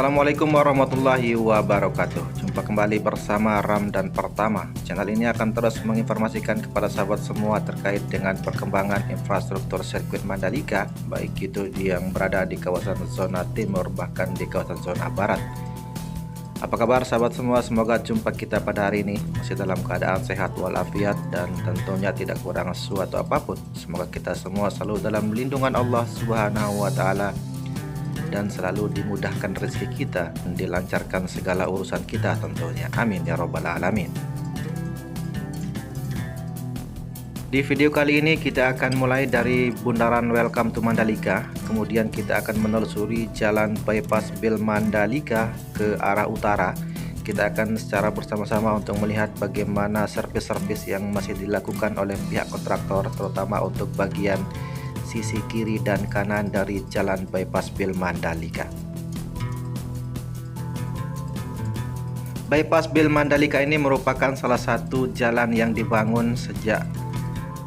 Assalamualaikum warahmatullahi wabarakatuh. Jumpa kembali bersama Ramdan Pertama. Channel ini akan terus menginformasikan kepada sahabat semua terkait dengan perkembangan infrastruktur sirkuit Mandalika, baik itu yang berada di kawasan zona timur bahkan di kawasan zona barat. Apa kabar sahabat semua? Semoga jumpa kita pada hari ini masih dalam keadaan sehat walafiat dan tentunya tidak kurang suatu apapun. Semoga kita semua selalu dalam lindungan Allah Subhanahu wa taala dan selalu dimudahkan rezeki kita dan dilancarkan segala urusan kita tentunya. Amin ya robbal alamin. Di video kali ini kita akan mulai dari bundaran Welcome to Mandalika, kemudian kita akan menelusuri jalan bypass Bil Mandalika ke arah utara. Kita akan secara bersama-sama untuk melihat bagaimana servis-servis yang masih dilakukan oleh pihak kontraktor, terutama untuk bagian sisi kiri dan kanan dari jalan bypass Bil Mandalika. Bypass Bil Mandalika ini merupakan salah satu jalan yang dibangun sejak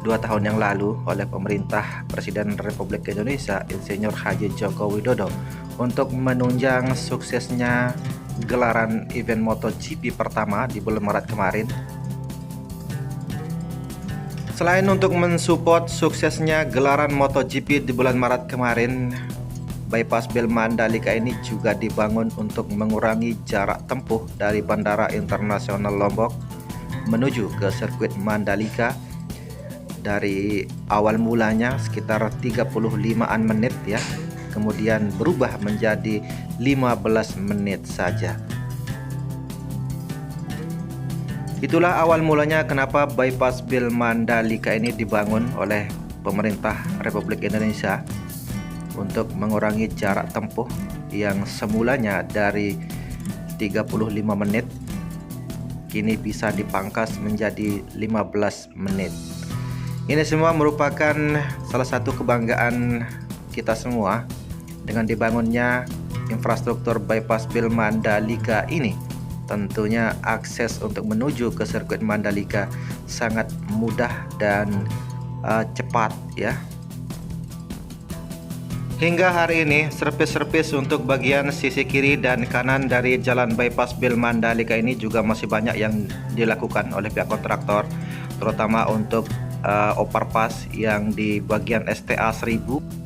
2 tahun yang lalu oleh pemerintah Presiden Republik Indonesia Insinyur Haji Joko Widodo untuk menunjang suksesnya gelaran event MotoGP pertama di bulan Maret kemarin. Selain untuk mensupport suksesnya gelaran MotoGP di bulan Maret kemarin, bypass Bil Mandalika ini juga dibangun untuk mengurangi jarak tempuh dari Bandara Internasional Lombok menuju ke sirkuit Mandalika. Dari awal mulanya sekitar 35-an menit ya, kemudian berubah menjadi 15 menit saja. Itulah awal mulanya kenapa bypass Bil Mandalika ini dibangun oleh pemerintah Republik Indonesia untuk mengurangi jarak tempuh yang semulanya dari 35 menit kini bisa dipangkas menjadi 15 menit. Ini semua merupakan salah satu kebanggaan kita semua dengan dibangunnya infrastruktur bypass Bil Mandalika ini. Tentunya akses untuk menuju ke sirkuit Mandalika sangat mudah dan cepat ya. Hingga hari ini servis-servis untuk bagian sisi kiri dan kanan dari jalan bypass Bil Mandalika ini juga masih banyak yang dilakukan oleh pihak kontraktor, terutama untuk overpass yang di bagian STA 1000.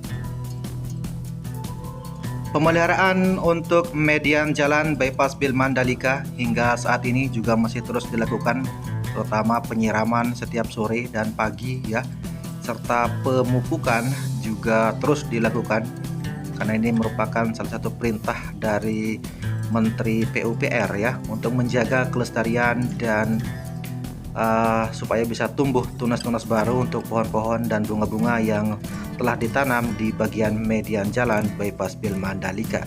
Pemeliharaan untuk median jalan bypass Bil Mandalika hingga saat ini juga masih terus dilakukan, terutama penyiraman setiap sore dan pagi ya, serta pemupukan juga terus dilakukan karena ini merupakan salah satu perintah dari Menteri PUPR ya untuk menjaga kelestarian dan supaya bisa tumbuh tunas-tunas baru untuk pohon-pohon dan bunga-bunga yang telah ditanam di bagian median jalan bypass Bil Mandalika.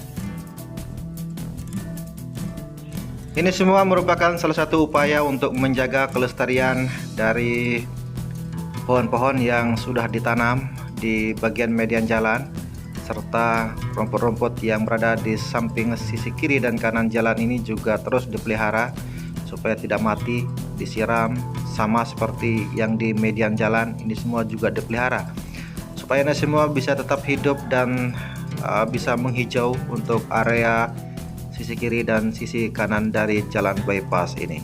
Ini semua merupakan salah satu upaya untuk menjaga kelestarian dari pohon-pohon yang sudah ditanam di bagian median jalan serta rumput-rumput yang berada di samping sisi kiri dan kanan jalan ini juga terus dipelihara supaya tidak mati, disiram sama seperti yang di median jalan. Ini semua juga dipelihara supaya ini semua bisa tetap hidup dan bisa menghijau untuk area sisi kiri dan sisi kanan dari jalan bypass ini.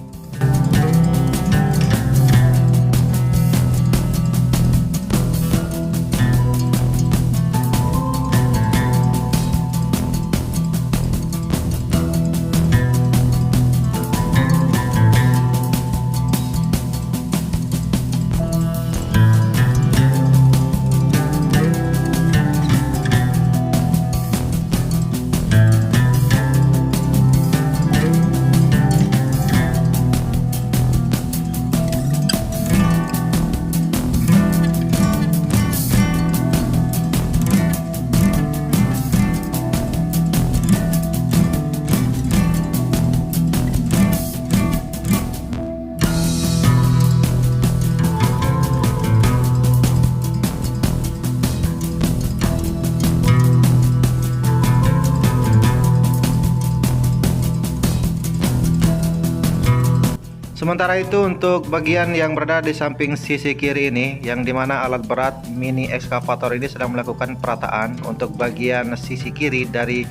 Sementara itu untuk bagian yang berada di samping sisi kiri ini, yang dimana alat berat mini ekskavator ini sedang melakukan perataan untuk bagian sisi kiri dari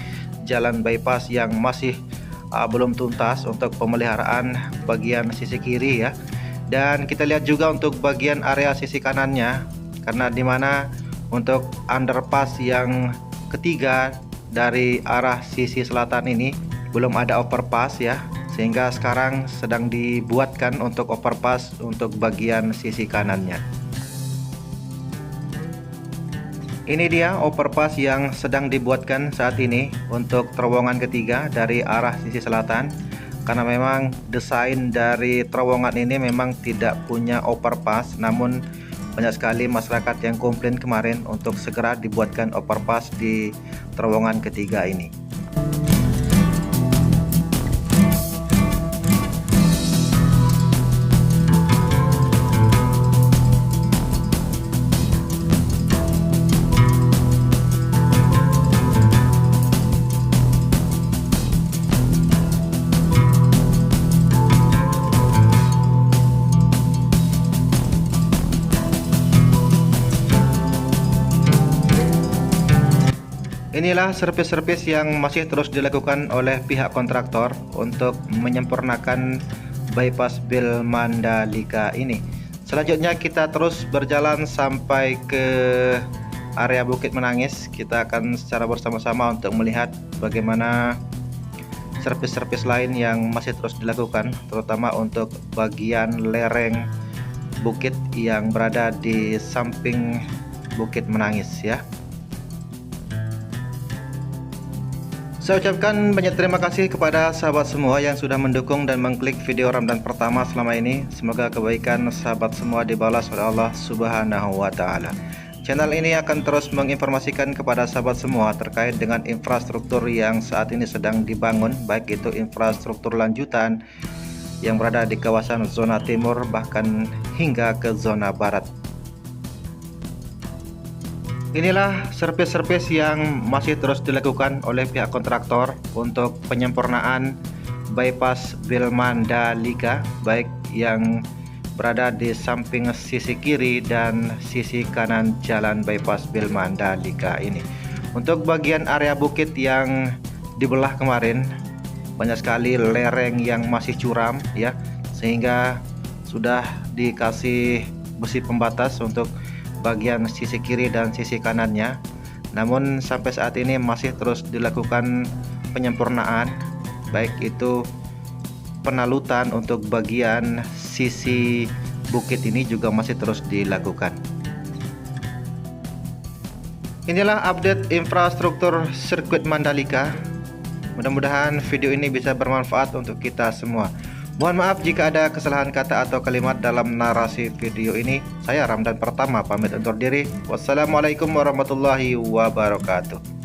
jalan bypass yang masih belum tuntas untuk pemeliharaan bagian sisi kiri ya. Dan kita lihat juga untuk bagian area sisi kanannya, karena dimana untuk underpass yang ketiga dari arah sisi selatan ini belum ada overpass ya, sehingga sekarang sedang dibuatkan untuk overpass untuk bagian sisi kanannya. Ini dia overpass yang sedang dibuatkan saat ini untuk terowongan ketiga dari arah sisi selatan, karena memang desain dari terowongan ini memang tidak punya overpass, namun banyak sekali masyarakat yang komplain kemarin untuk segera dibuatkan overpass di terowongan ketiga ini. Inilah servis-servis yang masih terus dilakukan oleh pihak kontraktor untuk menyempurnakan bypass Bil Mandalika ini. Selanjutnya kita terus berjalan sampai ke area Bukit Menangis. Kita akan secara bersama-sama untuk melihat bagaimana servis-servis lain yang masih terus dilakukan, terutama untuk bagian lereng bukit yang berada di samping Bukit Menangis ya. Saya ucapkan banyak terima kasih kepada sahabat semua yang sudah mendukung dan mengklik video Ramadan pertama selama ini. Semoga kebaikan sahabat semua dibalas oleh Allah Subhanahu wa Ta'ala. Channel ini akan terus menginformasikan kepada sahabat semua terkait dengan infrastruktur yang saat ini sedang dibangun, baik itu infrastruktur lanjutan yang berada di kawasan zona timur bahkan hingga ke zona barat. Inilah servis-servis yang masih terus dilakukan oleh pihak kontraktor untuk penyempurnaan bypass Bil Mandalika, baik yang berada di samping sisi kiri dan sisi kanan jalan bypass Bil Mandalika ini. Untuk bagian area bukit yang dibelah kemarin, banyak sekali lereng yang masih curam ya, sehingga sudah dikasih besi pembatas untuk bagian sisi kiri dan sisi kanannya. Namun sampai saat ini masih terus dilakukan penyempurnaan, baik itu penalutan untuk bagian sisi bukit ini juga masih terus dilakukan. Inilah update infrastruktur sirkuit Mandalika. Mudah-mudahan video ini bisa bermanfaat untuk kita semua. Mohon maaf jika ada kesalahan kata atau kalimat dalam narasi video ini. Saya Ramadan pertama pamit undur diri. Wassalamualaikum warahmatullahi wabarakatuh.